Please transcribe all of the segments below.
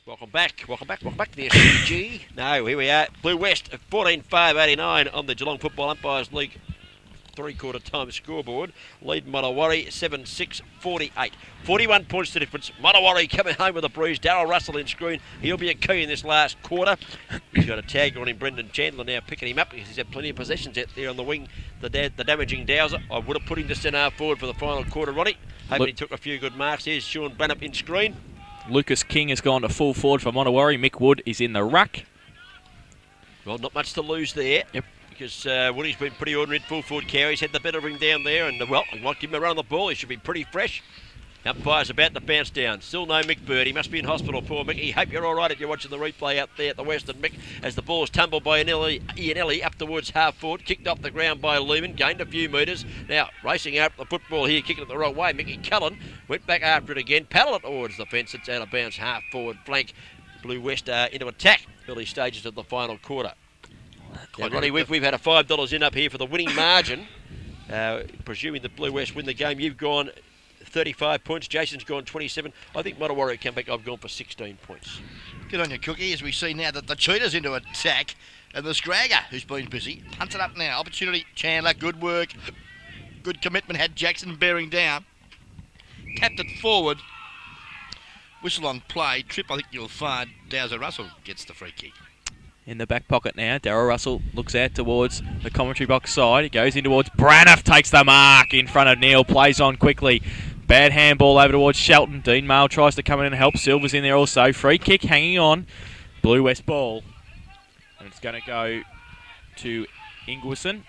Welcome back to the SCG. No, here we are. Blue West at 14-5-89 on the Geelong Football Umpires League three-quarter time scoreboard. Lead Modewarre 7-6-48. 41 points to difference. Modewarre coming home with a bruise. Darryl Russell in screen. He'll be a key in this last quarter. He's got a tag on him. Brendan Chandler now picking him up because he's had plenty of possessions out there on the wing. The damaging Dowser. I would have put him to centre half forward for the final quarter, Ronnie. Hoping he took a few good marks. Here's Sean Brannup in screen. Lucas King has gone to full forward for Modewarre. Mick Wood is in the ruck. Well, not much to lose there. Yep. Because Woody's been pretty ordinary at full forward carry. He's had the better of him down there, and well, I might give him a run on the ball. He should be pretty fresh. Umpire's about to bounce down. Still no Mick Bird. He must be in hospital, poor Mickey. Hope you're all right if you're watching the replay out there at the Western, Mick, as the ball's tumbled by Ianelli up towards half forward, kicked off the ground by Lehman, gained a few metres. Now, racing out the football here, kicking it the wrong way. Mickey Cullen went back after it again, paddled it towards the fence. It's out of bounds, half forward flank. Blue West into attack, early stages of the final quarter. Now, Ronnie, we've had a $5 in up here for the winning margin. Presuming the Blue West win the game, you've gone 35 points. Jason's gone 27. I think Modewarre come back. I've gone for 16 points. Good on you, Cookie, as we see now that the Cheetah's into attack. And the Scragger, who's been busy, punts it up now. Opportunity, Chandler, good work. Good commitment, had Jackson bearing down. Tapped it forward. Whistle on play. Trip, I think you'll find. Dowser Russell gets the free kick. In the back pocket now, Darryl Russell looks out towards the commentary box side. He goes in towards Braniff, takes the mark in front of Neil, plays on quickly. Bad handball over towards Shelton. Dean Mail tries to come in and help. Silver's in there also. Free kick hanging on. Blue West ball. And it's going to go to Ingwerson.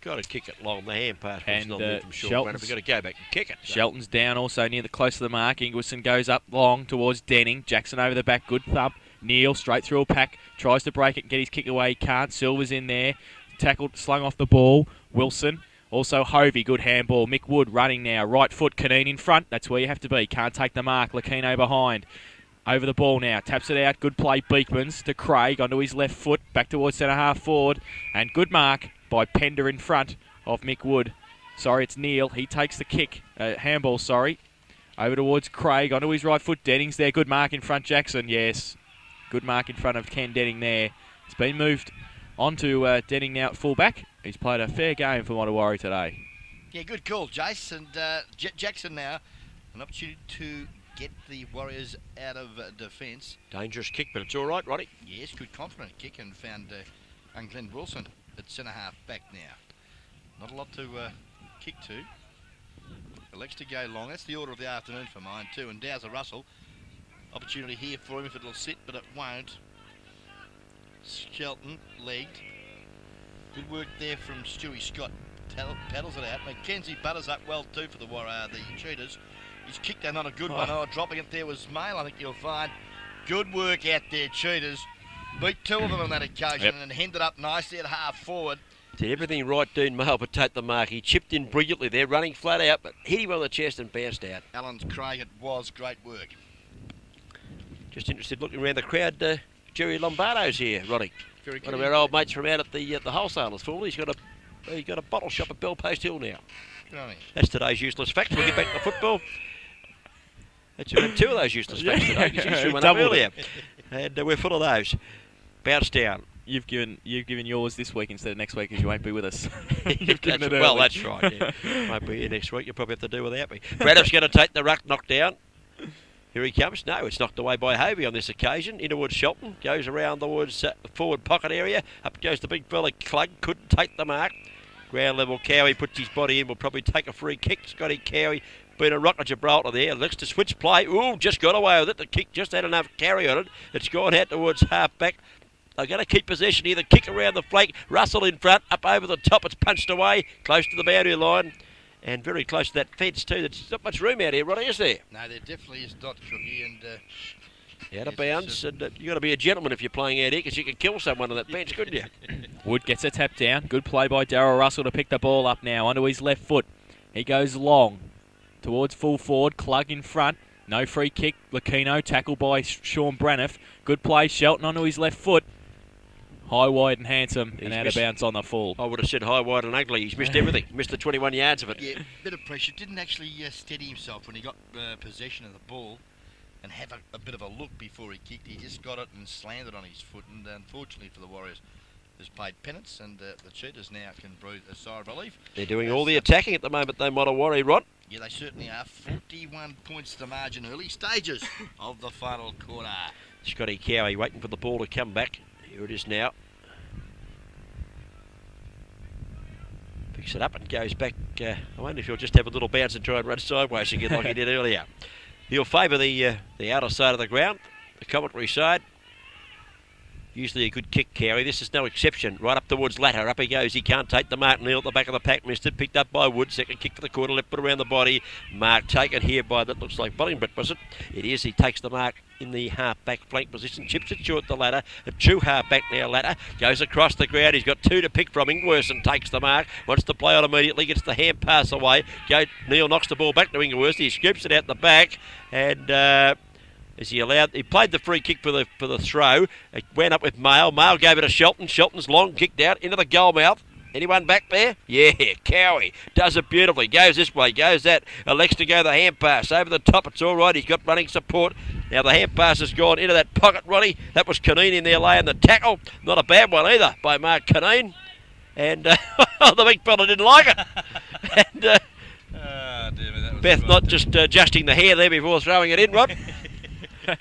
Got to kick it long. The hand pass and was not from short. We've got to go back and kick it. Shelton's down also near the close to the mark. Ingwerson goes up long towards Denning. Jackson over the back. Good thump. Neil straight through a pack, tries to break it and get his kick away. He can't. Silver's in there. Tackled, slung off the ball. Wilson. Also Hovey, good handball. Mick Wood running now. Right foot, Caneen in front. That's where you have to be. Can't take the mark. Lakino behind. Over the ball now. Taps it out. Good play. Beekmans to Craig onto his left foot. Back towards centre half forward. And good mark by Pender in front of Mick Wood. Sorry, it's Neil. He takes the kick. Handball, sorry. Over towards Craig onto his right foot. Denning's there. Good mark in front. Jackson, yes. Good mark in front of Ken Denning there. It's been moved on to Denning now at fullback. He's played a fair game for Modewarre today. Yeah, good call, Jace. And Jackson now, an opportunity to get the Warriors out of defence. Dangerous kick, but it's all right, Roddy. Yes, good confident kick, and found young Glenn Wilson at centre half back now. Not a lot to kick to. Elects to go long. That's the order of the afternoon for mine too. And Dowser Russell. Opportunity here for him if it'll sit, but it won't. Shelton legged. Good work there from Stewie Scott. Paddles it out. Mackenzie butters up well too for the Cheetahs. He's kicked that on a good one. Oh, dropping it there was Mail, I think you'll find. Good work out there, Cheetahs. Beat two of them on that occasion and hemmed it up nicely at half forward. Did everything right, Dean Mail, but take the mark. He chipped in brilliantly there, running flat out, but hit him on the chest and bounced out. Alan's Craig, it was great work. Just interested looking around the crowd. Jerry Lombardo's here, Roddy. Very good. One of our old mates from out at the wholesalers formerly. He's got a bottle shop at Bellpost Hill now. Good on him. That's today's useless fact. We'll get back to football. That's had two of those useless facts today. You threw one up earlier, and we're full of those. Bounce down. You've given yours this week instead of next week because you won't be with us. Well, that's right. Yeah. Won't be here next week. You'll probably have to do without me. Braddock's going to take the ruck knocked down. Here he comes. No, it's knocked away by Hovey on this occasion. In towards Shelton. Goes around towards the forward pocket area. Up goes the big fella Clug. Couldn't take the mark. Ground level Cowie puts his body in. Will probably take a free kick. Scotty Cowie been a rock at Gibraltar there. Looks to switch play. Ooh, just got away with it. The kick just had enough carry on it. It's gone out towards half back. They're going to keep possession here. The kick around the flank. Russell in front. Up over the top. It's punched away. Close to the boundary line. And very close to that fence too. There's not much room out here, Roddy, is there? No, there definitely is not, Cookie. And out of bounds. And you've got to be a gentleman if you're playing out here because you can kill someone on that bench, couldn't you? Wood gets a tap down. Good play by Darryl Russell to pick the ball up now onto his left foot. He goes long towards full forward. Clug in front. No free kick. Lakino tackled by Sean Braniff. Good play. Shelton onto his left foot. High, wide and handsome and out of bounds on the full. I would have said high, wide and ugly. He's missed everything. Missed the 21 yards of it. Yeah, bit of pressure. Didn't actually steady himself when he got possession of the ball. and have a bit of a look before he kicked. He just got it and slammed it on his foot, and unfortunately for the Warriors, has paid penance, and the Cheetahs now can breathe a sigh of relief. They're doing all the attacking at the moment, though, Modewarre, Rod. Yeah, they certainly are. 41 points to the margin, early stages of the final quarter. Scotty Cowie waiting for the ball to come back. Here it is now. Picks it up and goes back. I wonder if he'll just have a little bounce and try and run sideways again like he did earlier. He'll favour the outer side of the ground, the commentary side. Usually a good kick, Cowie. This is no exception. Right up towards ladder. Up he goes. He can't take the mark. Neil at the back of the pack. Missed it. Picked up by Wood. Second kick for the quarter. Left foot around the body. Mark taken here by, that looks like Bollingbrett, was it? It is. He takes the mark in the half-back flank position. Chips it short the ladder. A true half-back now ladder. Goes across the ground. He's got two to pick from. Ingwersen takes the mark. Wants to play on immediately. Gets the hand pass away. Neil knocks the ball back to Ingwersen. He scoops it out the back. And... is he allowed? He played the free kick for the throw. It went up with Mail. Mail gave it to Shelton. Shelton's long kicked out into the goal mouth. Anyone back there? Yeah, Cowie does it beautifully. Goes this way, goes that. Elects to go the hand pass over the top. It's all right. He's got running support. Now the hand pass has gone into that pocket, Ronnie. That was Caneen in there laying the tackle. Not a bad one either by Mark Caneen. And the big fella didn't like it. And Beth not just adjusting the hair there before throwing it in, Rod. No,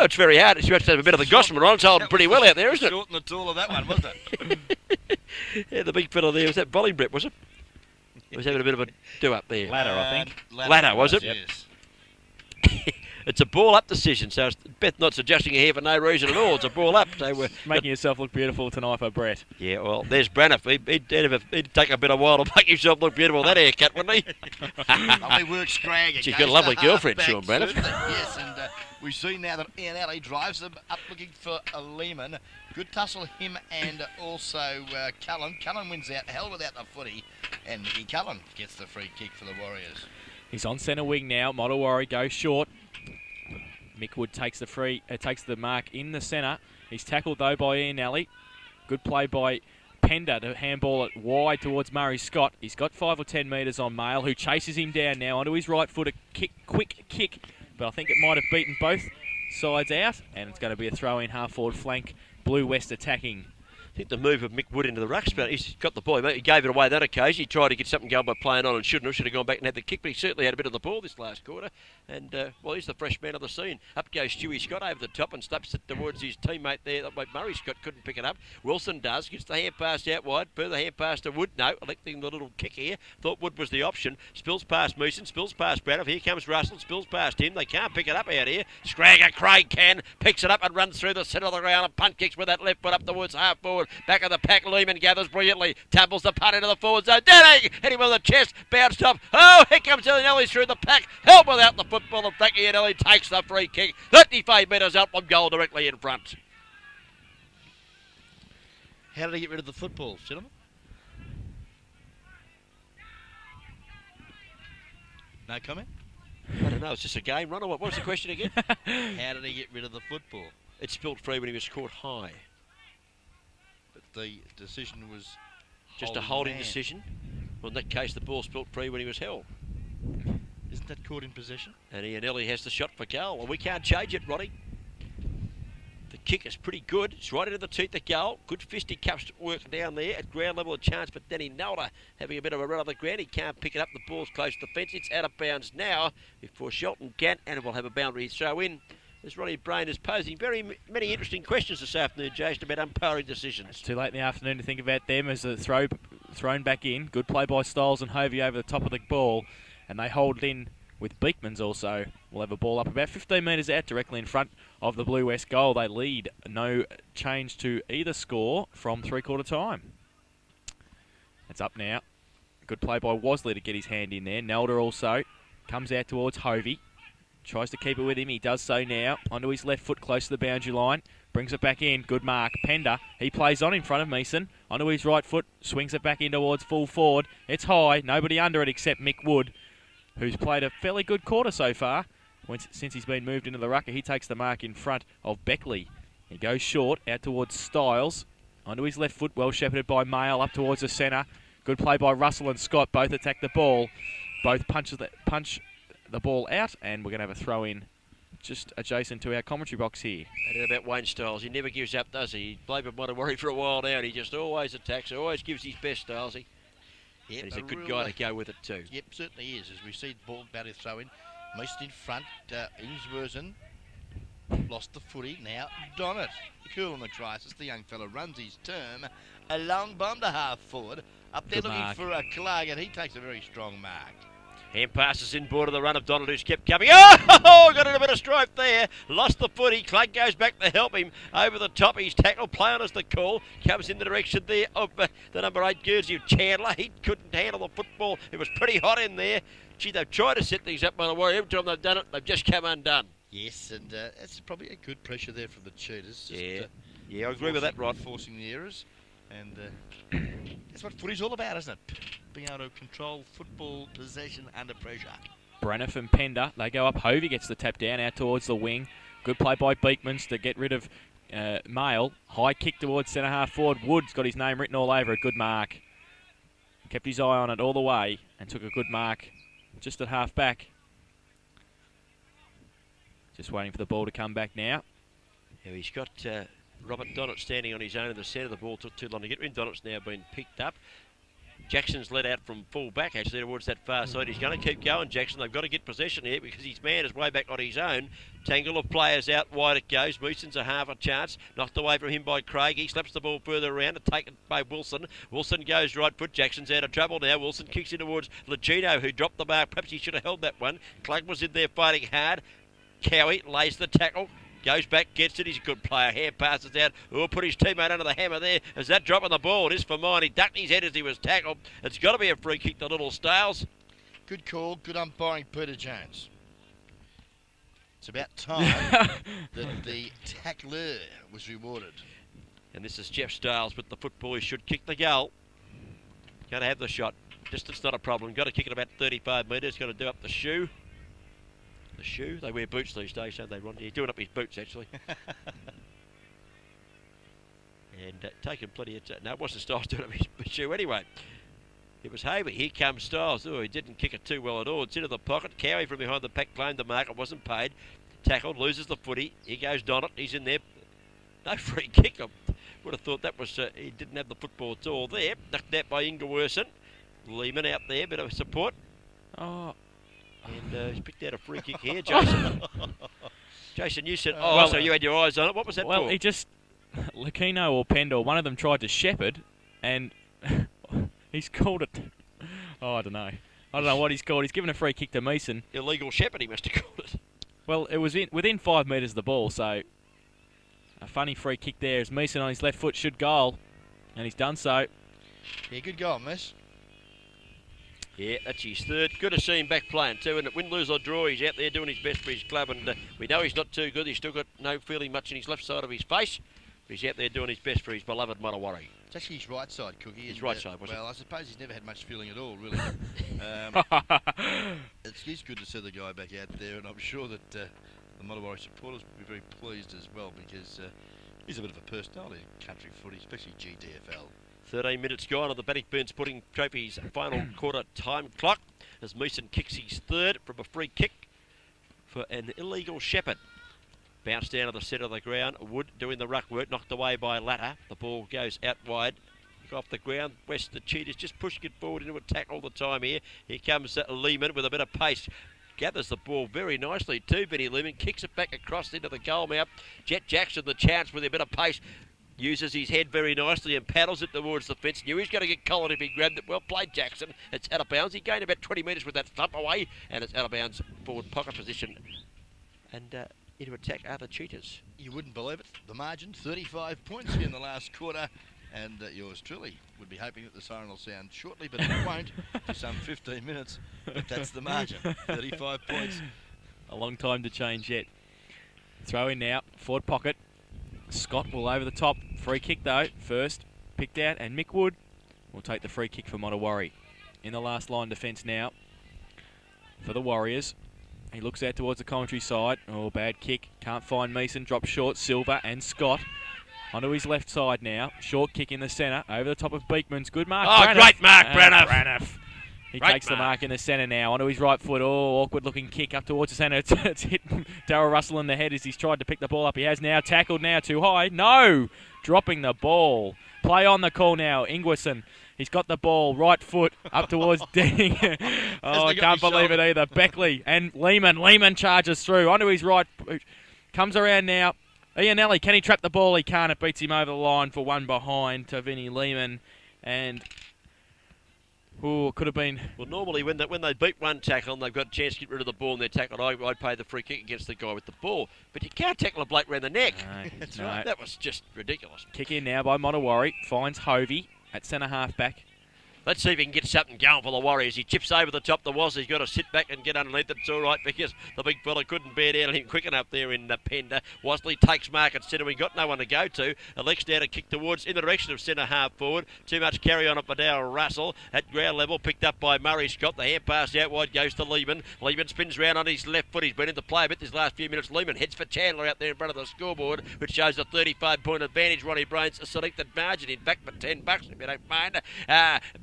it's very hard. She has to have a bit of the gossamer on. It's holding pretty well out there, isn't it? Short and the tall of that one, wasn't it? Yeah, the big fella there, was that Bollingbrett, was it? He was having a bit of a do-up there. Ladder, I think. Ladder, was it? Yes. It's a ball-up decision, so Beth not adjusting her hair for no reason at all. It's a ball-up. So we're Making yourself look beautiful tonight for Brett. Yeah, well, there's Braniff. He'd take a bit of while to make himself look beautiful, that haircut, wouldn't he? Lovely work, Scrag. She's got a lovely girlfriend, Sean Braniff. Yes, and we see now that Ian Alley drives them up looking for a Lehman. Good tussle, him and also Cullen. Cullen wins out, hell without the footy, and Mickey Cullen gets the free kick for the Warriors. He's on centre wing now. Modewarre goes short. Mick Wood takes the mark in the centre. He's tackled though by Ian Alley. Good play by Pender to handball it wide towards Murray Scott. He's got 5 or 10 metres on Mail, who chases him down now onto his right foot. A quick kick, but I think it might have beaten both sides out, and it's going to be a throw-in half-forward flank. Blue West attacking. I think the move of Mick Wood into the rucks, but he's got the ball. He gave it away that occasion. He tried to get something going by playing on and shouldn't have. Should have gone back and had the kick, but he certainly had a bit of the ball this last quarter. And, well, he's the fresh man of the scene. Up goes Stewie Scott over the top and slaps it towards his teammate there. Murray Scott couldn't pick it up. Wilson does. Gets the hand pass out wide. Further hand pass to Wood. No, electing the little kick here. Thought Wood was the option. Spills past Meeson. Spills past Braniff. Here comes Russell. Spills past him. They can't pick it up out here. Scragger Craig can. Picks it up and runs through the centre of the ground and punt kicks with that left foot up towards half forward. Back of the pack. Lehman gathers brilliantly, tumbles the punt into the forward zone. Denning hit him on the chest, bounced off. Oh, here comes Ellie through the pack. Help without the football, and Frankie and Ellie takes the free kick. 35 metres out from goal, directly in front. How did he get rid of the football, gentlemen? No comment? I don't know, it's just a game run or what? What was the question again? How did he get rid of the football? It spilled free when he was caught high. The decision was just a holding decision. Well, in that case, the ball spilt free when he was held. Isn't that caught in possession? And Ianelli has the shot for goal. Well, we can't change it, Roddy. The kick is pretty good. It's right into the teeth of goal. Good fisticuffs work down there. At ground level, a chance, but Danny Nolder having a bit of a run on the ground. He can't pick it up. The ball's close to the fence. It's out of bounds now before Shelton can, and it will have a boundary throw in. As Ronnie Brain is posing very many interesting questions this afternoon, Jason, about umpiring decisions. It's too late in the afternoon to think about them as a thrown back in. Good play by Stiles and Hovey over the top of the ball, and they hold it in with Beekmans also. We'll have a ball up about 15 metres out directly in front of the Blue West goal. They lead. No change to either score from three-quarter time. It's up now. Good play by Wasley to get his hand in there. Nelder also comes out towards Hovey. Tries to keep it with him. He does so now. Onto his left foot close to the boundary line. Brings it back in. Good mark. Pender. He plays on in front of Meeson. Onto his right foot. Swings it back in towards full forward. It's high. Nobody under it except Mick Wood, who's played a fairly good quarter so far. Since he's been moved into the rucker, he takes the mark in front of Beckley. He goes short out towards Stiles. Onto his left foot. Well shepherded by Mail up towards the centre. Good play by Russell and Scott. Both attack the ball. Both punch the ball out, and we're going to have a throw in just adjacent to our commentary box here. And about Wayne Styles, he never gives up, does he? He's played with Modewarre for a while now, and he just always attacks, always gives his best, Stylesy. Yep, and he's a good guy to go with it too. Yep, certainly is. As we see the ball about to throw in. Meist in front, Ingswersen lost the footy, now Donnet. Cool in the crisis, the young fella runs his term. A long bomb to half forward. Up there Good looking mark. for a Clark, and he takes a very strong mark. Hand passes in board of the run of Donald, who's kept coming. Oh, got in a bit of strife there. Lost the footy. Clegg goes back to help him over the top. He's tackled. Play on as the call. Comes in the direction there of the number 8 Guernsey of Chandler. He couldn't handle the football. It was pretty hot in there. Gee, they've tried to set things up by the Warrior. Every time they've done it, they've just come undone. Yes, and that's probably a good pressure there from the Cheetahs. Just, Yeah, I agree with that, Rod. Forcing the errors. And that's what footy's all about, isn't it? Being able to control football possession under pressure. Braniff and Pender, they go up. Hovey gets the tap down out towards the wing. Good play by Beekmans to get rid of Mail. High kick towards centre half forward. Wood's got his name written all over it. Good mark. Kept his eye on it all the way and took a good mark just at half back. Just waiting for the ball to come back now. Yeah, he's got Robert Donnet standing on his own in the centre. The ball took too long to get in. Donnet's now been picked up. Jackson's let out from full back actually towards that far side. He's going to keep going, Jackson. They've got to get possession here because his man is way back on his own. Tangle of players out wide it goes. Meeson's a half a chance. Knocked away from him by Craig. He slaps the ball further around and taken by Wilson. Wilson goes right foot. Jackson's out of trouble now. Wilson kicks in towards Legino, who dropped the mark. Perhaps he should have held that one. Clug was in there fighting hard. Cowie lays the tackle. Goes back, gets it. He's a good player. Hand passes out. Oh, put his teammate under the hammer there. As that drop on the ball, it is for mine. He ducked his head as he was tackled. It's got to be a free kick to Little Stales. Good call. Good umpiring, Peter Jones. It's about time that the tackler was rewarded. And this is Jeff Stales, but the football he should kick the goal. Going to have the shot. Distance not a problem. Got to kick it about 35 metres. Got to do up the shoe. The shoe. They wear boots these days, don't they, Ron? He's doing up his boots, actually. And taking plenty of... No, it wasn't Styles doing up his shoe anyway. It was Haver. Here comes Styles. Oh, he didn't kick it too well at all. It's into the pocket. Cowie from behind the pack claimed the mark. It wasn't paid. Tackled. Loses the footy. Here goes Donnet. He's in there. No free kick. I would have thought that was... he didn't have the football at all there. Knocked out by Ingswersen. Lehman out there. Bit of support. Oh... And he's picked out a free kick here, Jason. Jason, you said, so you had your eyes on it. What was that for? Well, he just, Lucchino or Pendle, one of them tried to shepherd, and he's called it, I don't know. I don't know what he's called. He's given a free kick to Meeson. Illegal shepherd, he must have called it. Well, it was within 5 metres of the ball, so a funny free kick there as Meeson on his left foot should goal, and he's done so. Yeah, good goal, miss. Yeah, that's his third. Good to see him back playing too. And win, lose or draw, he's out there doing his best for his club. And we know he's not too good. He's still got no feeling much in his left side of his face. But he's out there doing his best for his beloved Modewarre. It's actually his right side, Cookie. His right side, was it? Well, I suppose he's never had much feeling at all, really. It's good to see the guy back out there. And I'm sure that the Modewarre supporters will be very pleased as well because he's a bit of a personality in country footy, especially GWCFC. 13 minutes gone on the Bannockburn Sporting Trophy's final quarter time clock as Meeson kicks his third from a free kick for an illegal shepherd. Bounced down to the centre of the ground. Wood doing the ruck work, knocked away by Latta. The ball goes out wide. Off the ground. West, the Cheetahs just pushing it forward into attack all the time here. Here comes Lehman with a bit of pace. Gathers the ball very nicely too, Benny Lehman. Kicks it back across into the goal mouth. Jet Jackson, the chance with a bit of pace. Uses his head very nicely and paddles it towards the fence. Knew he was going to get collared if he grabbed it. Well played, Jackson. It's out of bounds. He gained about 20 metres with that thump away, and it's out of bounds forward pocket position. And into attack are the Cheetahs. You wouldn't believe it. The margin, 35 points in the last quarter. And yours truly would be hoping that the siren will sound shortly, but it won't for some 15 minutes. But that's the margin, 35 points. A long time to change yet. Throw in now, forward pocket. Scott will over the top. Free kick though, first picked out, and Mick Wood will take the free kick for Modewarre. In the last line defence now for the Warriors. He looks out towards the commentary side. Oh, bad kick. Can't find Meeson. Drops short. Silver and Scott onto his left side now. Short kick in the centre. Over the top of Beekman's. Good mark. Oh, Braniff. great mark, Braniff. He Great takes the mark. mark in the centre now. Onto his right foot. Oh, awkward looking kick up towards the centre. It's hit Darryl Russell in the head as he's tried to pick the ball up. He has now tackled now too high. No! Dropping the ball. Play on the call now. Ingwerson. He's got the ball. Right foot up towards Denning. Oh, I can't believe it either. Beckley and Lehman. Lehman charges through. Onto his right foot. Comes around now. Ianelli, can he trap the ball? He can't. It beats him over the line for one behind to Vinnie Lehman. And... oh, could have been. Well, normally when they beat one tackle and they've got a chance to get rid of the ball and they're tackled, I'd pay the free kick against the guy with the ball. But you can't tackle a bloke round the neck. No, That's no. right. That was just ridiculous. Kick in now by Modewarre. Finds Hovey at centre half back. Let's see if he can get something going for the Warriors. He chips over the top the was. He's got to sit back and get underneath. It's all right because the big fella couldn't bear down on him quick enough there in the Pender. Wasley takes mark at centre. We got no one to go to. Elects now to kick towards in the direction of centre half forward. Too much carry on it by Darryl Russell at ground level. Picked up by Murray Scott. The hand pass out wide goes to Lehman. Lehman spins round on his left foot. He's been into play a bit this last few minutes. Lehman heads for Chandler out there in front of the scoreboard, which shows a 35-point advantage. Ronnie Brains a selected margin. In fact, for $10 if you don't mind.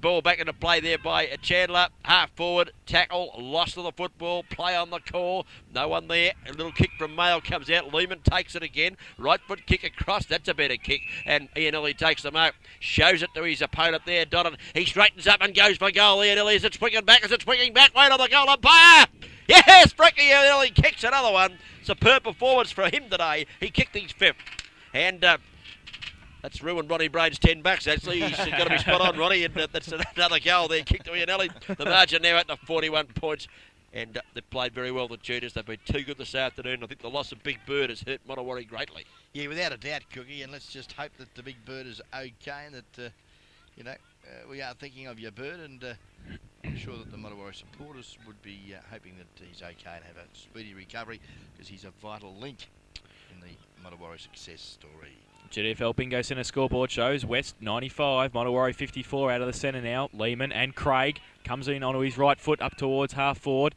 Ball back into play there by Chandler, half forward, tackle, loss of the football, play on the call, no one there, a little kick from Mail comes out, Lehman takes it again, right foot kick across, that's a better kick, and Ianelli takes the mark, shows it to his opponent there, Donnan, he straightens up and goes for goal, Ianelli, is it swinging back, wait on the goal umpire, yes, Frankie Ianelli kicks another one, superb performance for him today, he kicked his fifth, and that's ruined Ronnie Brain's $10 actually. He's got to be spot on, Ronnie, and that's another goal there. Kicked to Ianelli. The margin now at the 41 points. And they've played very well, the Tudors. They've been too good this afternoon. I think the loss of Big Bird has hurt Modewarre greatly. Yeah, without a doubt, Cookie, and let's just hope that the Big Bird is okay and that, we are thinking of your bird, and I'm sure that the Modewarre supporters would be hoping that he's okay and have a speedy recovery because he's a vital link in the Modewarre success story. GWFL Bingo Centre scoreboard shows West 95, Modewarre 54 out of the centre now. Lehman and Craig comes in onto his right foot up towards half forward.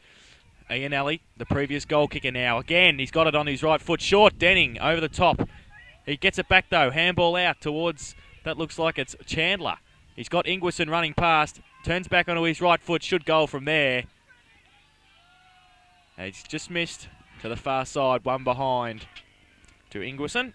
Ianelli, the previous goal kicker now. Again, he's got it on his right foot. Short, Denning over the top. He gets it back though. Handball out towards, that looks like it's Chandler. He's got Ingwerson running past. Turns back onto his right foot. Should goal from there. And he's just missed to the far side. One behind to Ingwerson.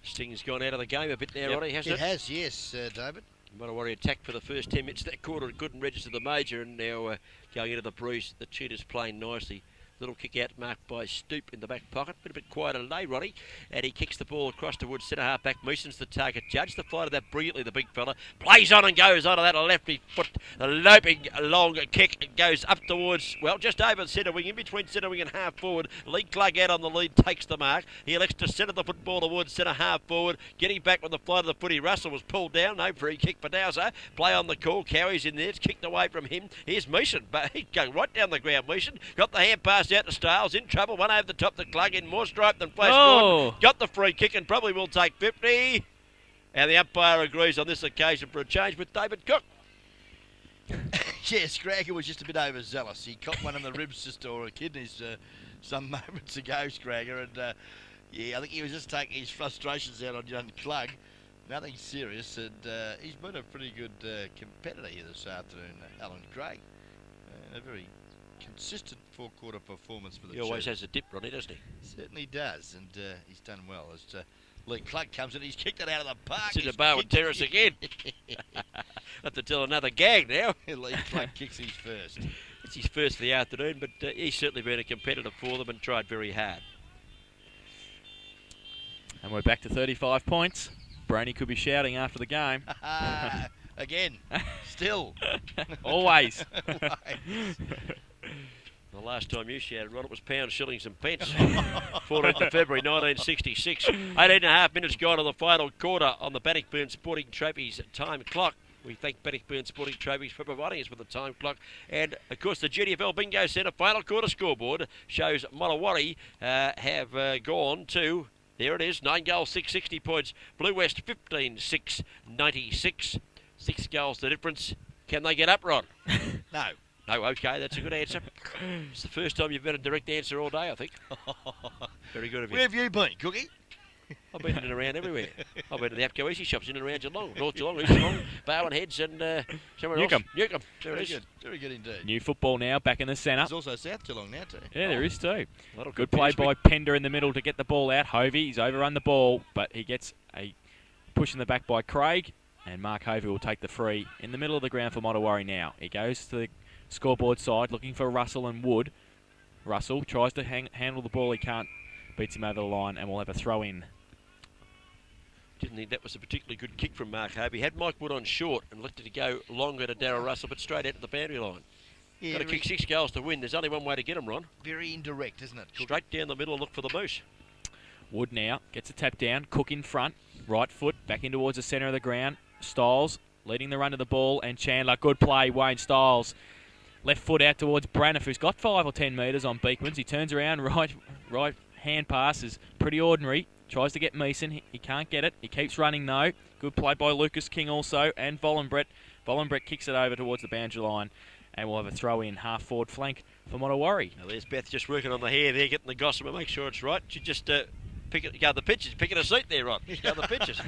Sting's gone out of the game a bit now, Ronnie, hasn't it? It has, yes, David. Modewarre attack for the first 10 minutes of that quarter. It couldn't register the major, and now going into the breeze. The Tudors playing nicely. Little kick out marked by Stoop in the back pocket. Bit a bit quieter today, Ronnie. And he kicks the ball across towards centre half back. Meeson's the target judge. The flight of that brilliantly, the big fella. Plays on and goes onto that lefty foot. The loping long kick goes up towards, well, just over centre wing, in between centre wing and half forward. Lee Clug out on the lead, takes the mark. He elects to centre the football towards centre half forward. Getting back with the flight of the footy. Russell was pulled down. No free kick for Dowser. Play on the call. Cowie's in there. It's kicked away from him. Here's Meeson. But he's going right down the ground, Meeson. Got the hand pass out to Stiles. In trouble. One over the top to Clug. In more stripe than Flash Gordon. Got the free kick and probably will take 50. And the umpire agrees on this occasion for a change with David Cook. Yes, Scragger was just a bit overzealous. He caught one in the ribs or kidneys some moments ago, Scragger, and I think he was just taking his frustrations out on young Clug. Nothing serious, and he's been a pretty good competitor here this afternoon, Alan Craig. A very consistent four-quarter performance for the He always Chiefs. has a dip, Ronnie, doesn't he? Certainly does, and he's done well. As Lee Clug comes in, he's kicked it out of the park. It's in the Barwon Terrace again. Have to tell another gag now. Lee Clug kicks his first. It's his first for the afternoon, but he's certainly been a competitor for them and tried very hard. And we're back to 35 points. Brainy could be shouting after the game. Again, still. Always. Always. The last time you shouted, Ron, it was pounds, shillings and pence. 14th of February 1966. 18.5 minutes gone to the final quarter on the Bannockburn Sporting Trophies time clock. We thank Bannockburn Sporting Trophies for providing us with the time clock. And, of course, the GWFL Bingo Centre final quarter scoreboard shows Modewarre have gone to, there it is, 9 goals, 660 points. Blue West 15-6, 96. 6 goals the difference. Can they get up, Ron? No. No, okay, that's a good answer. It's the first time you've been a direct answer all day, I think. Very good of you. Where have you been, Cookie? I've been in and around everywhere. I've been to the GWCFC shops in and around Geelong, North Geelong, East Geelong, Bowen Heads, and somewhere Newcombe. else. Newcombe. There it is. Very good indeed. New football now, back in the centre. There's also South Geelong now too. Yeah, there is too. That'll Good confuse play me. by Pender in the middle to get the ball out. Hovey, he's overrun the ball, but he gets a push in the back by Craig, and Mark Hovey will take the free in the middle of the ground for Modewarre now. He goes to the scoreboard side looking for Russell and Wood. Russell tries to handle the ball, he can't. Beats him over the line, and we'll have a throw in. Didn't think that was a particularly good kick from Mark Hovey. Had Mike Wood on short and looked to go longer to Darryl Russell, but straight out to the boundary line. Yeah, Got to kick 6 goals to win. There's only one way to get him, Ron. very indirect, isn't it? Straight down the middle and look for the moose. Wood now gets a tap down. Cook in front. Right foot back in towards the centre of the ground. Stiles leading the run to the ball, and Chandler. Good play, Wayne Stiles. Left foot out towards Braniff, who's got 5 or 10 metres on Beekmans. He turns around, right hand pass is pretty ordinary. Tries to get Meeson. He can't get it. He keeps running though. Good play by Lucas King also, and Vollenbrett. Vollenbrett kicks it over towards the boundary line, and we'll have a throw in half forward flank for Modewarre. Now there's Beth just working on the hair there, getting the gossamer, make sure it's right. She just go the pitches, picking a seat there, Ron. Go the pitches.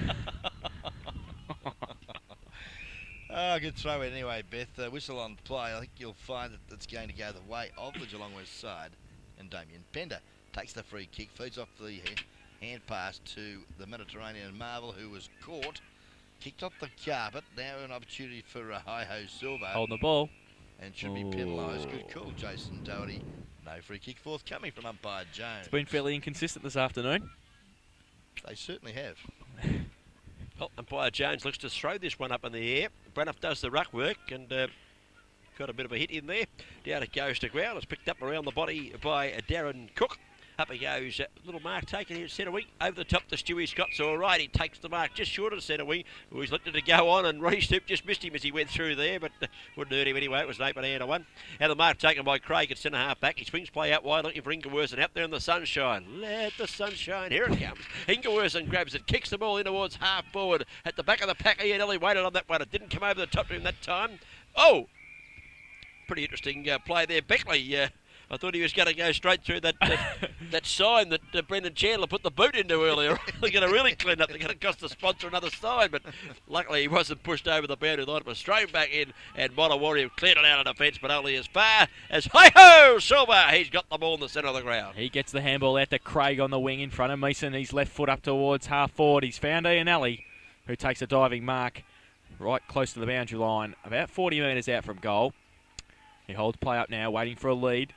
Oh, good throw in anyway, Beth. Whistle on play. I think you'll find that it's going to go the way of the Geelong West side. And Damien Pender takes the free kick, feeds off the hand pass to the Mediterranean Marvel, who was caught, kicked off the carpet. Now an opportunity for Hi-Ho Silva. Holding the ball. And should be penalised. Good call, Jason Doherty. No free kick forthcoming from umpire Jones. It's been fairly inconsistent this afternoon. They certainly have. Well, umpire Jones looks to throw this one up in the air. Braniff does the ruck work and got a bit of a hit in there. Down it goes to ground. It's picked up around the body by Darren Cook. Up he goes. Little mark taken here at centre wing. Over the top to Stewie Scott's all right. He takes the mark just short of centre wing. He's looking to go on, and Reece Stoop just missed him as he went through there, but wouldn't hurt him anyway. It was an 8-1. And the mark taken by Craig at centre half back. He swings play out wide looking for Ingleworth, out there in the sunshine. Let the sunshine. Here it comes. Ingleworth grabs it, kicks the ball in towards half forward. At the back of the pack, Ian Ellie waited on that one. It didn't come over the top to him that time. Oh! Pretty interesting play there. Beckley, I thought he was going to go straight through that that sign that Brendan Chandler put the boot into earlier. They're going to really clean up. They're going to cost the sponsor another sign, but luckily he wasn't pushed over the boundary line. It was straight back in, and Modewarre cleared it out of defence, but only as far as Hi-Ho Silver. He's got the ball in the centre of the ground. He gets the handball out to Craig on the wing in front of Mason. He's left foot up towards half forward. He's found Ian Alley, who takes a diving mark right close to the boundary line, about 40 metres out from goal. He holds play up now, waiting for a lead.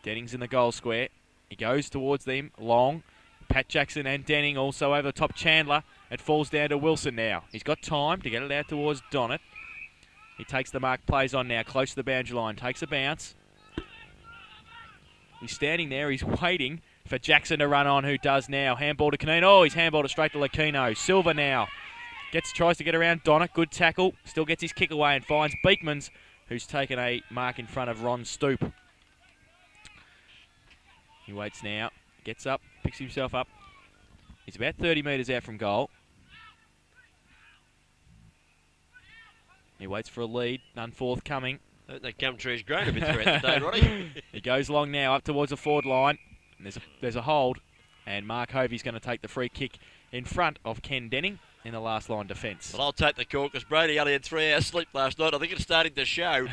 Denning's in the goal square. He goes towards them, long. Pat Jackson and Denning also over the top. Chandler. It falls down to Wilson now. He's got time to get it out towards Donnet. He takes the mark, plays on now, close to the boundary line, takes a bounce. He's standing there, he's waiting for Jackson to run on, who does now. Handball to Canino. Oh, he's handballed it straight to Lucchino. Silver now. Tries to get around Donnet. Good tackle. Still gets his kick away and finds Beekmans, who's taken a mark in front of Ron Stoop. He waits now, gets up, picks himself up. He's about 30 metres out from goal. He waits for a lead, none forthcoming. I think that gum tree's grown a bit throughout the day, Roddy. He goes long now, up towards the forward line. And there's a hold, and Mark Hovey's going to take the free kick in front of Ken Denning in the last line defence. Well, I'll take the call because Brady only had 3 hours sleep last night. I think it's starting to show.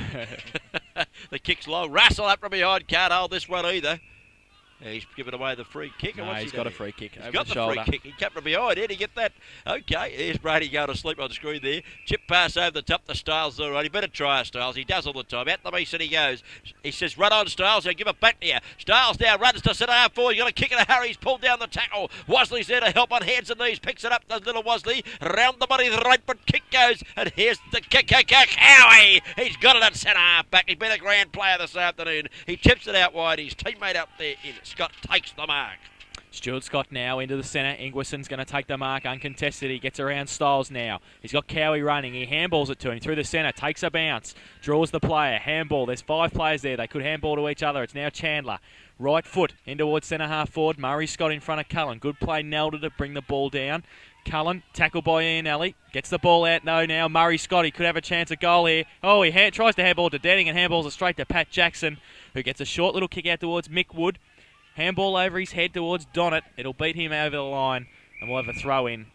The kick's long. Russell up from behind, can't hold this one either. He's given away the free kick. No, he's got a free kick over got the shoulder. Free kick. He cut from behind. Did he get that? Okay, there's Brady going to sleep on the screen there. Chip pass over the top to Stiles. All right, he better try Stiles. He does all the time. Out the Mason he goes. He says, run on, Stiles. He'll give it back to you. Stiles now runs to centre half forward. You've got to kick it a hurry. He's pulled down the tackle. Wasley's there to help on hands and knees. Picks it up, does little Wasley. Round the body, the right foot kick goes. And here's the kick. Howie! He's got it at centre half back. He's been a grand player this afternoon. He tips it out wide. His teammate up there in Scott takes the mark. Stuart Scott now into the centre. Ingwerson's going to take the mark uncontested. He gets around Stiles now. He's got Cowie running. He handballs it to him through the centre. Takes a bounce. Draws the player. Handball. There's 5 players there. They could handball to each other. It's now Chandler. Right foot in towards centre half forward. Murray Scott in front of Cullen. Good play. Nelda to bring the ball down. Cullen, tackled by Ian Alley. Gets the ball out. No, now Murray Scott. He could have a chance of goal here. Oh, he tries to handball to Denning and handballs it straight to Pat Jackson, who gets a short little kick out towards Mick Wood. Handball over his head towards Donnet. It'll beat him over the line, and And we'll have a throw in,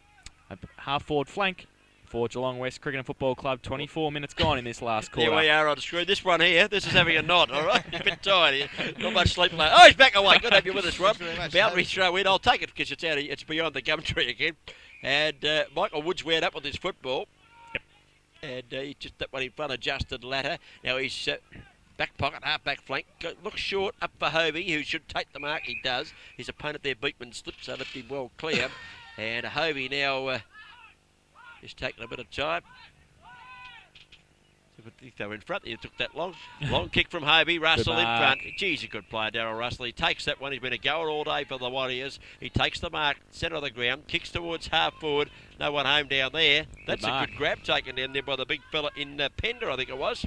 a half-forward flank for Geelong West Cricket and Football Club. 24 minutes gone in this last quarter. Here we are on the screen. This one here, this is having a knot, all right? He's a bit tired. Not much sleep late. Oh, he's back away. Good to have you with us, Rob. Boundary throw in. I'll take it because it's beyond the gum tree again. And Michael Woods wound up with his football. Yep. And he just that one in front, adjusted ladder. Now he's back pocket, half-back flank. Looks short up for Hovey, who should take the mark. He does. His opponent there, Beekman, slipped, so left him well clear. And Hovey now... Just taking a bit of time. I think they were in front. It took that long. Long kick from Hovey. Russell in front. Geez, a good player, Darryl Russell. He takes that one. He's been a goer all day for the Warriors. He takes the mark, centre of the ground, kicks towards half forward. No one home down there. That's a good grab taken down there by the big fella in Pender, I think it was.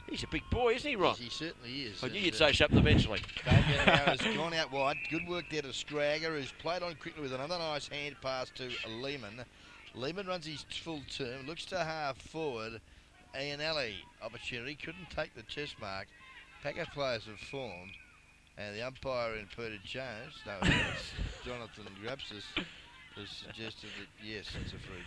He's a big boy, isn't he, Ron? Yes, he certainly is. I knew you'd say something eventually. Has gone out wide. Good work there to Scragger, who's played on quickly with another nice hand pass to Lehman. Lehman runs his full term, looks to half forward. Ianelli, opportunity, couldn't take the chest mark. Packer players have formed, and the umpire in Peter Jones, no, it's Jonathan Grabsis, has suggested that yes, it's a free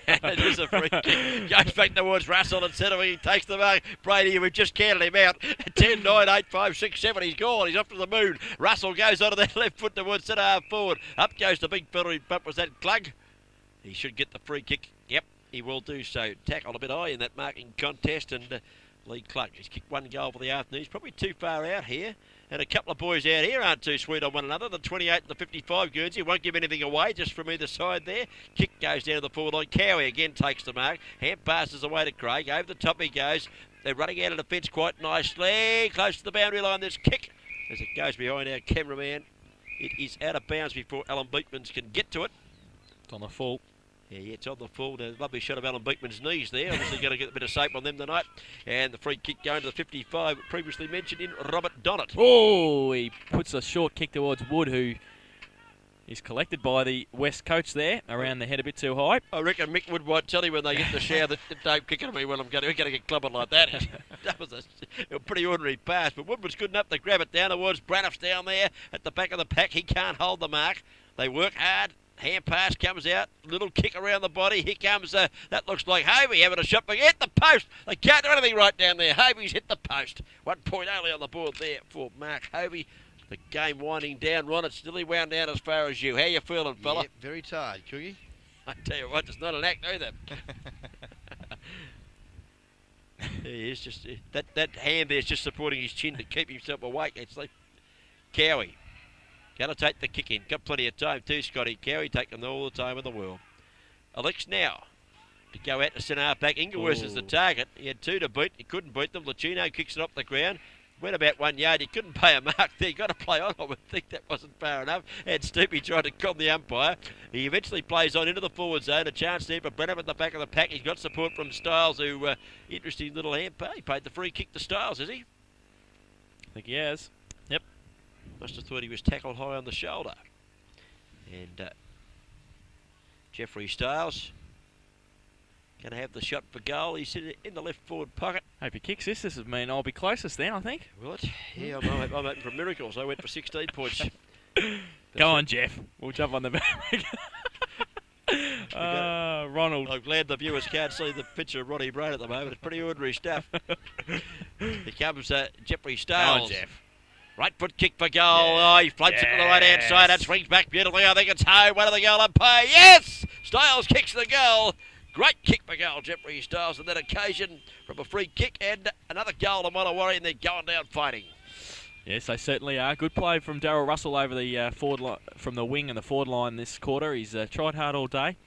kick. It is a free kick. Goes back towards Russell and centre. He takes the mark. Brady, we've just counted him out. 10, 9, 8, 5, 6, 7. He's gone. He's off to the moon. Russell goes onto that left foot towards centre half forward. Up goes the big fella in front. Was that Glug? He should get the free kick. Yep, he will do so. Tackled a bit high in that marking contest, and Lee Cluck, he's kicked one goal for the afternoon. He's probably too far out here. And a couple of boys out here aren't too sweet on one another. The 28 and the 55 Guernsey won't give anything away just from either side there. Kick goes down to the forward line. Cowie again takes the mark. Hand passes away to Craig. Over the top he goes. They're running out of defence quite nicely. Close to the boundary line. There's kick as it goes behind our cameraman. It is out of bounds before Alan Beekmans can get to it. It's on the full. Yeah, it's on the full. A lovely shot of Alan Beekman's knees there. Obviously going to get a bit of shape on them tonight. And the free kick going to the 55, previously mentioned in Robert Donnett. Oh, he puts a short kick towards Wood, who is collected by the West coach there, around the head a bit too high. I reckon Mick Wood might tell you when they get the shower that don't kick at me when we're going to get clubbing like that. That was a pretty ordinary pass, but Wood was good enough to grab it down towards Braniff's down there at the back of the pack. He can't hold the mark. They work hard. Hand pass comes out, little kick around the body. Here comes, that looks like Hovey having a shot, but hit the post. They can't do anything right down there. Hovey's hit the post. 1 point only on the board there for Mark Hovey. The game winding down. Ron, it's nearly wound down as far as you. How you feeling, fella? Yep, very tired, Cookie. I tell you what, it's not an act either. He is just, that hand there's just supporting his chin to keep himself awake. It's like Cowie. Going to take the kick in. Got plenty of time too, Scotty Cowie, taking all the time in the world. Alex now to go out to centre half back. Ingleworth is the target. He had 2 to beat. He couldn't beat them. Lacino kicks it off the ground. Went about 1 yard. He couldn't pay a mark there. Got to play on. I would think that wasn't far enough. And Stoopy tried to con the umpire. He eventually plays on into the forward zone. A chance there for Brenham at the back of the pack. He's got support from Styles, who, interesting little hand pay. He paid the free kick to Styles, has he? I think he has. Yep. Must have thought he was tackled high on the shoulder. And Jeffrey Styles going to have the shot for goal. He's in the left forward pocket. Hope he kicks this. This would mean I'll be closest then, I think. Will it? Yeah, I'm hoping for miracles. I went for 16 points. Go on, Jeff. We'll jump on the back. Ronald. I'm glad the viewers can't see the picture of Ronnie Brain at the moment. It's pretty ordinary stuff. Here comes Jeffrey Styles. Go on, Jeff. Right foot kick for goal. Oh, he floats it to the right hand side. That swings back beautifully. I think it's home. One of the goal umpire. Yes! Styles kicks the goal. Great kick for goal, Jeffrey Styles on that occasion from a free kick, and another goal to Modewarre, and they're going down fighting. Yes, they certainly are. Good play from Darryl Russell over the forward from the wing and the forward line this quarter. He's tried hard all day,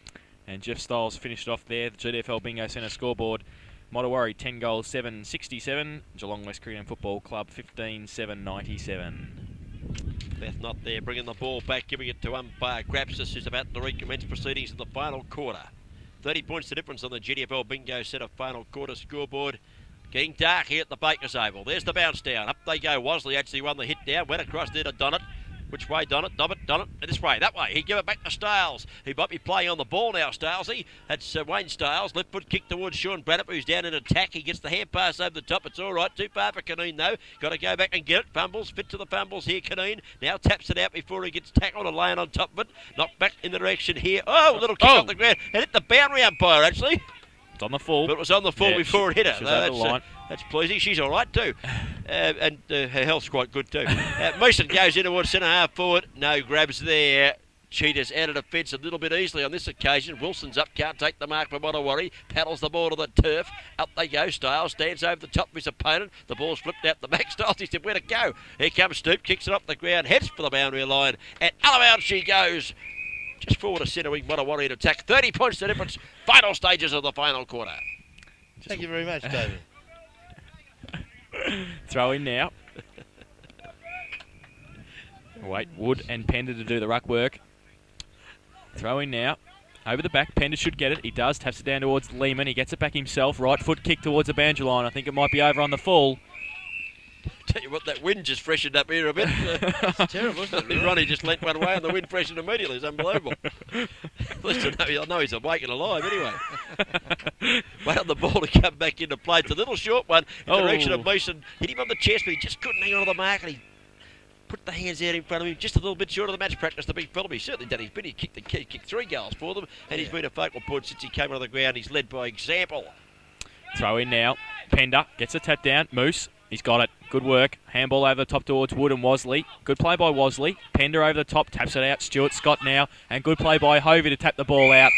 and Jeff Styles finished off there. The GDFL Bingo Centre scoreboard. Modewarre 10 goals, 7-67. Geelong West Cricket and Football Club 15-7-97. Beth not there, bringing the ball back, giving it to umpire Grapsis, who's about to recommence proceedings in the final quarter. 30 points the difference on the GDFL Bingo Centre final quarter scoreboard. Getting dark here at the Bakers Oval. There's the bounce down. Up they go. Wosley actually won the hit down. Went across there to Donnett. Which way, Donnett? This way, that way. He give it back to Stiles. He might be playing on the ball now, Stilesy. That's Wayne Stiles. Left foot kick towards Sean Brannett, who's down in attack. He gets the hand pass over the top. It's all right. Too far for Caneen, though. Got to go back and get it. Fumbles. Fit to the fumbles here, Caneen. Now taps it out before he gets tackled and laying on top of it. Knocked back in the direction here. Oh, a little kick off the ground. And hit the boundary umpire, actually. It's on the full. But it was on the full before it hit her. She was over the line. That's pleasing. She's all right too. And her health's quite good too. Mason goes in towards centre half forward. No grabs there. Cheetahs out of defence a little bit easily on this occasion. Wilson's up, can't take the mark for Modewarre. Paddles the ball to the turf. Up they go. Stiles stands over the top of his opponent. The ball's flipped out the back. Stiles, he said, where to go? Here comes Stoop, kicks it off the ground, heads for the boundary line. And out of bounds she goes. Just forward to centre wing, Modewarre in attack. 30 points to difference. Final stages of the final quarter. Thank you very much, David. Throw in now. Wait, Wood and Pender to do the ruck work. Throw in now. Over the back, Pender should get it. He does. Taps it down towards Lehman. He gets it back himself. Right foot kick towards the boundary line. I think it might be over on the full. Tell you what, that wind just freshened up here a bit. It's terrible, isn't it? Ronnie just leant one way and the wind freshened immediately. It's unbelievable. At least I know he's awake and alive anyway. Wait on the ball to come back into play. It's a little short one in the direction of Mason. Hit him on the chest, but he just couldn't hang on to the mark, and he put the hands out in front of him, just a little bit short of the match practice. The big fella, he's certainly done his bit. He kicked 3 goals for them, and he's been a focal point since he came on the ground. He's led by example. Throw in now. Pender gets a tap down. Moose. He's got it. Good work. Handball over the top towards Wood and Wosley. Good play by Wosley. Pender over the top. Taps it out. Stuart Scott now. And good play by Hovey to tap the ball out.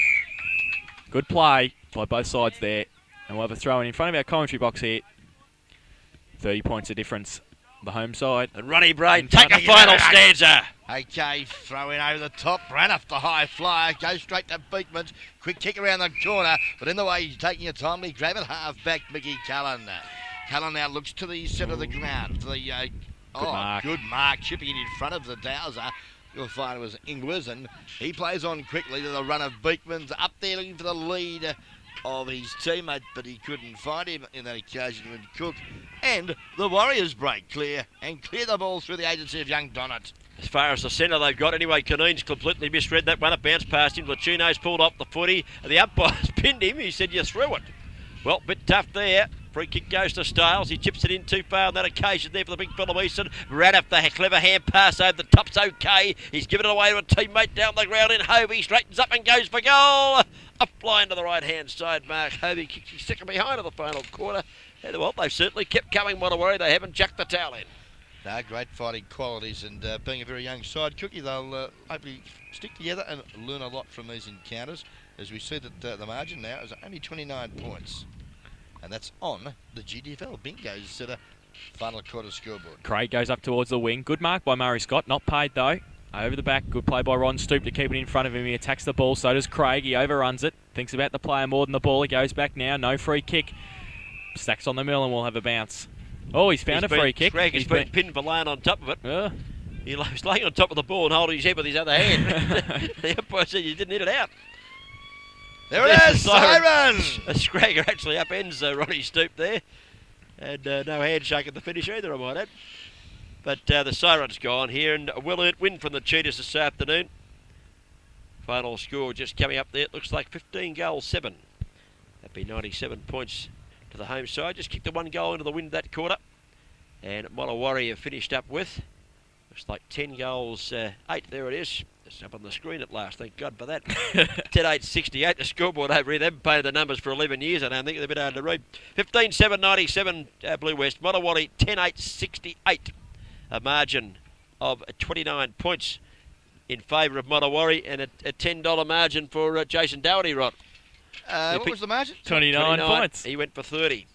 Good play by both sides there. And we'll have a throw in front of our commentary box here. 30 points of difference. The home side. And Ronnie Brain, take a final stanza. Okay, throw in over the top, ran off the high flyer, goes straight to Beekman's, quick kick around the corner, but in the way he's taking a timely grab at half back, Mickey Cullen. Cullen now looks to the centre of the ground for the good mark, chipping it in front of the Dowser. You'll find it was Inglis, and he plays on quickly to the run of Beekman's up there looking for the lead of his teammate, but he couldn't find him in that occasion with Cook. And the Warriors break clear and clear the ball through the agency of young Donnett. As far as the centre they've got, anyway, Caneen's completely misread that one. It bounced past him. Lachino's pulled off the footy, and the umpire's pinned him. He said, you threw it. Well, bit tough there. Free kick goes to Stiles. He chips it in too far on that occasion there for the big fella Easton. Radif, the clever hand pass over the top's okay. He's given it away to a teammate down the ground in Hovey. Straightens up and goes for goal. Up line to the right-hand side mark. Hovey kicks his second behind in the final quarter. And well, they've certainly kept coming, Modewarre. They haven't chucked the towel in. No, great fighting qualities, and being a very young side, Cookie, they'll hopefully stick together and learn a lot from these encounters. As we see that the margin now is only 29 points. And that's on the GDFL Bingo's final quarter scoreboard. Craig goes up towards the wing. Good mark by Murray Scott. Not paid though. Over the back. Good play by Ron Stoop to keep it in front of him. He attacks the ball. So does Craig. He overruns it. Thinks about the player more than the ball. He goes back now. No free kick. Stacks on the mill and we'll have a bounce. Oh, he's found a free kick. Craig has been pinned for laying on top of it. He was laying on top of the ball and holding his head with his other hand. The umpire said you didn't hit it out. There it is, siren! A Scragger actually upends Ronnie Stoop there. And no handshake at the finish either, I might add. But the siren's gone here, and a well-earned win from the Cheetahs this afternoon. Final score just coming up there. It looks like 15 goals, 7. That'd be 97 points to the home side. Just kicked the 1 goal into the wind that quarter. And Modewarre have finished up with, looks like 10 goals, 8. There it is. It's up on the screen at last, thank God for that. 10-8-68, the scoreboard over here. They haven't painted the numbers for 11 years, I don't think. They're a bit hard to read. 15-7-97, Blue West. Modewarre 10-8-68. A margin of 29 points in favour of Modewarre, and a $10 margin for Jason Doherty, Rod. What was the margin? 29 points. He went for 30.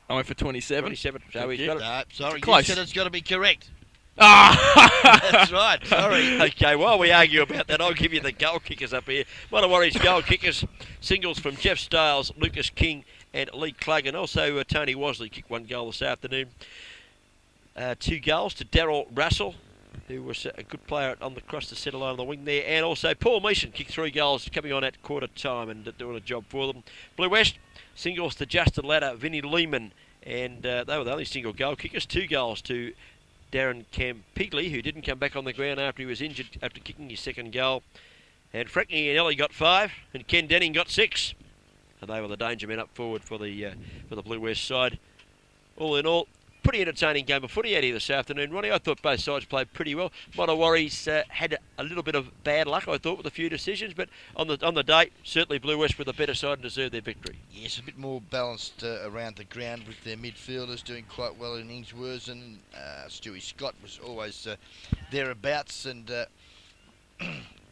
I went for 27. 27, so he's got it. No, sorry, Close. you said it's got to be correct. Ah! That's right, sorry. Okay, while we argue about that, I'll give you the goal kickers up here. Modewarre's goal kickers, singles from Jeff Stiles, Lucas King and Lee Clug, and also Tony Wosley kicked 1 goal this afternoon. 2 goals to Darryl Russell, who was a good player on the cross the centre line on the wing there, and also Paul Meeson kicked 3 goals coming on at quarter time and doing a job for them. Blue West, singles to Justin Ladder, Vinnie Lehman, and they were the only single goal kickers. 2 goals to Darren Campigley, who didn't come back on the ground after he was injured after kicking his second goal. And Frankie Iannelli got 5, and Ken Denning got 6. And they were the danger men up forward for the Blue West side. All in all, pretty entertaining game of footy out here this afternoon, Ronnie. I thought both sides played pretty well. Modewarre's had a little bit of bad luck, I thought, with a few decisions, but on the day, certainly Blue West were the better side and deserved their victory. Yes, a bit more balanced around the ground with their midfielders doing quite well in Ingsworth, and Stewie Scott was always thereabouts, and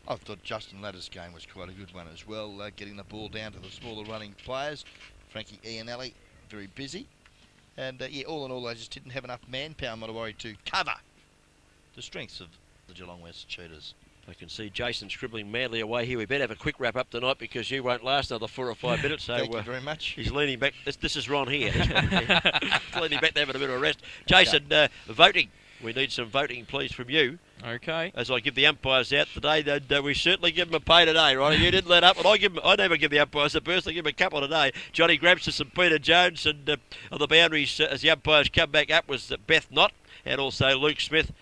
I thought Justin Ladder's game was quite a good one as well, getting the ball down to the smaller running players. Frankie Iannelli, very busy. And yeah, all in all, they just didn't have enough manpower, Modewarre, to cover the strengths of the Geelong West Cheetahs. I can see Jason scribbling madly away here. We better have a quick wrap up tonight because you won't last another 4 or 5 minutes. So Thank you very much. He's leaning back. This is Ron here. He's leaning back there having a bit of a rest. Jason, voting. We need some voting, please, from you. Okay. As I give the umpires out today, we certainly give them a pay today, right? You didn't let up, and I never give the umpires a burst. I give them a couple today. Johnny Grabster and Peter Jones, and on the boundaries as the umpires come back up was Beth Knott and also Luke Smith.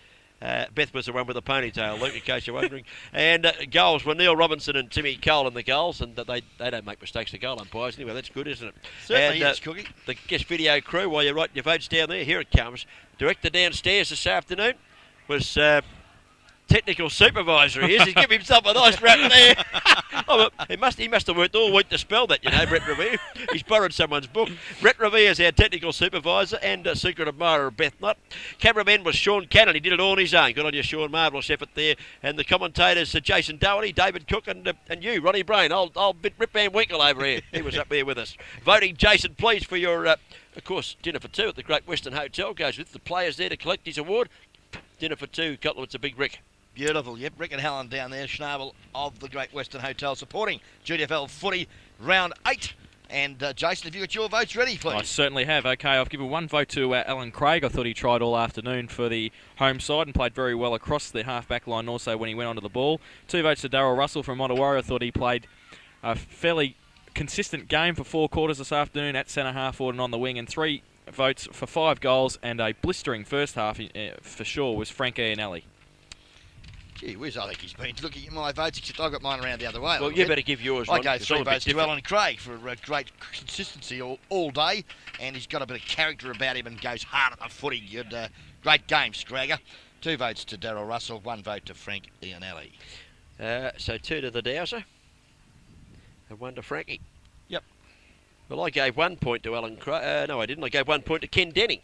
Beth was the one with the ponytail, Luke, in case you're wondering. And goals were Neil Robinson and Timmy Cole in the goals, and they don't make mistakes, the goal umpires. Anyway, that's good, isn't it? Certainly and, is, Cookie. The guest video crew, while you're writing your votes down there, here it comes. Director downstairs this afternoon was technical supervisor. He is. He's giving himself a nice rap there. He must have worked all week to spell that, you know, Brett Revere. He's borrowed someone's book. Brett Revere is our technical supervisor and a secret admirer of Beth Knott. Cameraman was Sean Cannon. He did it all on his own. Good on you, Sean. Marvellous effort there. And the commentators, Jason Doherty, David Cook, and you, Ronnie Brain. Old bit Rip Van Winkle over here. He was up there with us. Voting, Jason, please, for your, of course, dinner for 2 at the Great Western Hotel. Goes with the players there to collect his award. Dinner for 2, compliments a big Rick. Beautiful, yep. Rick and Helen down there, Schnabel of the Great Western Hotel, supporting GWFL footy round 8. And Jason, have you got your votes ready, please? I certainly have. Okay, I've given 1 vote to Alan Craig. I thought he tried all afternoon for the home side and played very well across the half-back line also when he went onto the ball. 2 votes to Darryl Russell from Modewarre. I thought he played a fairly consistent game for 4 quarters this afternoon at centre half forward and on the wing. And 3 votes for 5 goals and a blistering first half for sure was Frank Iannelli. Gee whiz, I think he's been looking at my votes, except I've got mine around the other way. Well, you better give yours, Ron. I gave 3 votes to Alan Craig for great consistency all day, and he's got a bit of character about him and goes hard at the footy. Great game, Scragger. 2 votes to Darryl Russell, 1 vote to Frank Iannelli. So 2 to the Dowser and 1 to Frankie. Yep. Well, I gave 1 point to Alan Craig. No, I didn't. I gave 1 point to Ken Denning.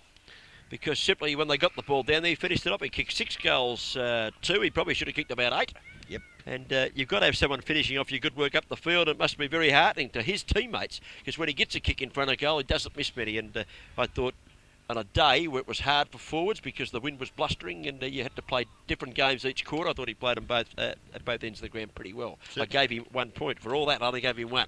Because simply when they got the ball down there, he finished it up. He kicked 6 goals, 2. He probably should have kicked about 8. Yep. And you've got to have someone finishing off your good work up the field. It must be very heartening to his teammates, because when he gets a kick in front of goal, he doesn't miss many. And I thought on a day where it was hard for forwards because the wind was blustering and you had to play different games each quarter, I thought he played them both at both ends of the ground pretty well. Certainly. I gave him 1 point. For all that, I only gave him 1.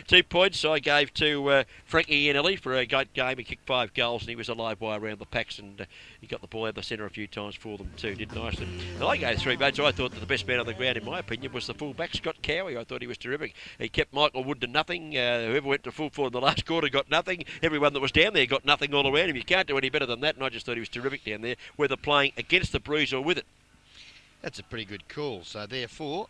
2 points I gave to Frankie Iannelli for a great game. He kicked 5 goals and he was a live wire around the packs, and he got the ball out of the centre a few times for them too, did nicely. And I gave 3 votes. I thought that the best man on the ground, in my opinion, was the full-back, Scott Cowie. I thought he was terrific. He kept Michael Wood to nothing. Whoever went to full forward in the last quarter got nothing. Everyone that was down there got nothing all around him. You can't do any better than that, and I just thought he was terrific down there, whether playing against the Breeze or with it. That's a pretty good call. So therefore,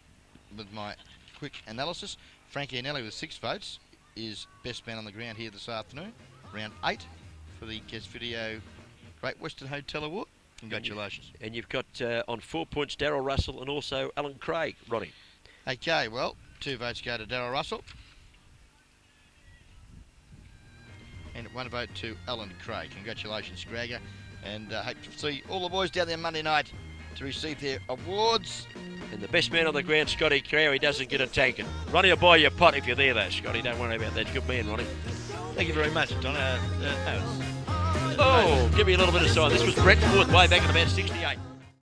with my quick analysis, Frankie Iannelli with 6 votes is best man on the ground here this afternoon, round 8 for the Guest Video Great Western Hotel Award. Congratulations. And you've got on 4 points Darryl Russell and also Alan Craig, Ronnie. Okay, well, 2 votes go to Darryl Russell and 1 vote to Alan Craig. Congratulations, Scragger, and hope to see all the boys down there Monday night to receive their awards. And the best man on the ground, Scotty Cowie, doesn't get a tanking. Ronnie will buy you a pot if you're there, though, Scotty. Don't worry about that. Good man, Ronnie. Thank you very much, Don. Give me a little bit of sign. This was Brett Forth way back in about 68.